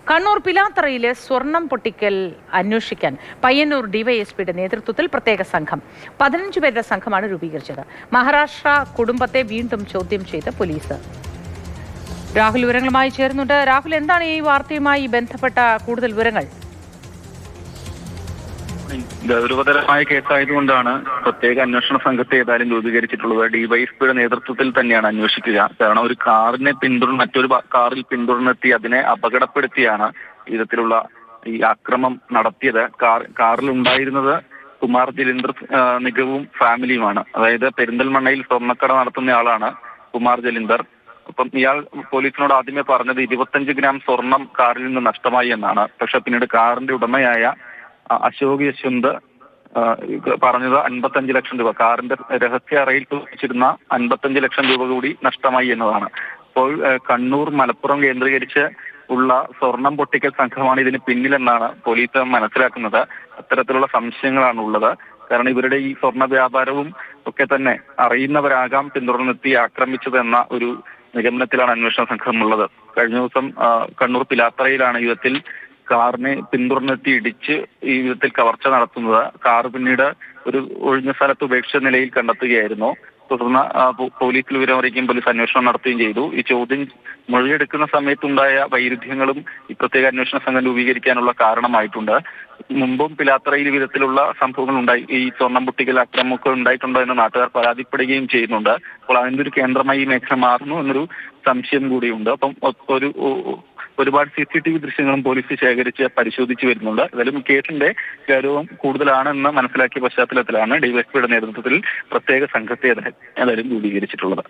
കണ്ണൂർ പിലാത്തറയിലെ സ്വർണം പൊട്ടിക്കൽ അന്വേഷിക്കാൻ പയ്യന്നൂർ ഡിവൈഎസ്പിയുടെ നേതൃത്വത്തിൽ പ്രത്യേക സംഘം 15 പേരുടെ സംഘമാണ് രൂപീകരിച്ചത്. മഹാരാഷ്ട്ര കുടുംബത്തെ വീണ്ടും ചോദ്യം ചെയ്ത് പോലീസ്. രാഹുൽ വിവരങ്ങളുമായി ചേരുന്നുണ്ട്. രാഹുൽ, എന്താണ് ഈ വാർത്തയുമായി ബന്ധപ്പെട്ട കൂടുതൽ വിവരങ്ങൾ? ഗൗരവതരമായ കേസായതുകൊണ്ടാണ് പ്രത്യേക അന്വേഷണ സംഘത്തെ ഏതായാലും രൂപീകരിച്ചിട്ടുള്ളത്. ഡിവൈഎസ്പിയുടെ നേതൃത്വത്തിൽ തന്നെയാണ് അന്വേഷിക്കുക. കാരണം ഒരു കാറിനെ മറ്റൊരു കാറിൽ പിന്തുടർന്നെത്തി അതിനെ അപകടപ്പെടുത്തിയാണ് വിധത്തിലുള്ള ഈ ആക്രമണം നടത്തിയത്. കാറിൽ ഉണ്ടായിരുന്നത് കുമാർ ജലീന്ദർ നിഗവും ഫാമിലിയുമാണ്. അതായത് പെരിന്തൽമണ്ണയിൽ സ്വർണ്ണക്കട നടത്തുന്ന ആളാണ് കുമാർ ജലീന്ദർ. അപ്പം ഇയാൾ പോലീസിനോട് ആദ്യമേ പറഞ്ഞത് 25 ഗ്രാം സ്വർണം കാറിൽ നിന്ന് നഷ്ടമായി എന്നാണ്. പക്ഷെ പിന്നീട് കാറിന്റെ ഉടമയായ അശോക് യശ്വന്ത് പറഞ്ഞത് 55 ലക്ഷം രൂപ, കാറിന്റെ രഹസ്യ അറയിൽ സൂക്ഷിച്ചിരുന്ന 55 ലക്ഷം രൂപ കൂടി നഷ്ടമായി എന്നതാണ്. അപ്പോൾ കണ്ണൂർ, മലപ്പുറം കേന്ദ്രീകരിച്ച് ഉള്ള സ്വർണം പൊട്ടിക്കൽ സംഘമാണ് ഇതിന് പിന്നിലെന്നാണ് പോലീസ് മനസ്സിലാക്കുന്നത്. അത്തരത്തിലുള്ള സംശയങ്ങളാണ് ഉള്ളത്. കാരണം ഇവരുടെ ഈ സ്വർണ്ണ വ്യാപാരവും ഒക്കെ തന്നെ അറിയുന്നവരാകാം പിന്തുടർന്നെത്തി ആക്രമിച്ചതെന്ന ഒരു നിഗമനത്തിലാണ് അന്വേഷണ സംഘം ഉള്ളത്. കഴിഞ്ഞ ദിവസം കണ്ണൂർ പിലാത്തറയിലാണ് യുദ്ധത്തിൽ കാറിനെ പിന്തുടർന്നെത്തി ഇടിച്ച് ഈ വിധത്തിൽ കവർച്ച നടത്തുന്നത്. കാർ പിന്നീട് ഒരു ഒഴിഞ്ഞ സ്ഥലത്ത് ഉപേക്ഷിച്ച നിലയിൽ കണ്ടെത്തുകയായിരുന്നു. തുടർന്ന് പോലീസിൽ വിവരമറിയിക്കുകയും പോലീസ് അന്വേഷണം നടത്തുകയും ചെയ്തു. ഈ ചോദ്യം മൊഴിയെടുക്കുന്ന സമയത്തുണ്ടായ വൈരുദ്ധ്യങ്ങളും ഈ പ്രത്യേക അന്വേഷണ സംഘം രൂപീകരിക്കാനുള്ള കാരണമായിട്ടുണ്ട്. മുമ്പും പിലാത്തറയിൽ വിധത്തിലുള്ള സംഭവങ്ങൾ ഉണ്ടായി, ഈ സ്വർണം പൊട്ടിക്കൽ അക്രമമൊക്കെ ഉണ്ടായിട്ടുണ്ടോ എന്ന് നാട്ടുകാർ പരാതിപ്പെടുകയും ചെയ്യുന്നുണ്ട്. അപ്പോൾ അതിന്റെ ഒരു കേന്ദ്രമായി ഈ മേഖല മാറുന്നു എന്നൊരു സംശയം കൂടിയുണ്ട്. അപ്പം ഒരുപാട് CCTV ദൃശ്യങ്ങളും പോലീസ് ശേഖരിച്ച് പരിശോധിച്ചു വരുന്നുണ്ട്. ഏതായാലും കേസിന്റെ ഗൗരവം കൂടുതലാണെന്ന് മനസ്സിലാക്കിയ പശ്ചാത്തലത്തിലാണ് ഡിവൈഎസ്പിയുടെ നേതൃത്വത്തിൽ പ്രത്യേക സംഘത്തെ ഏതായാലും രൂപീകരിച്ചിട്ടുള്ളത്.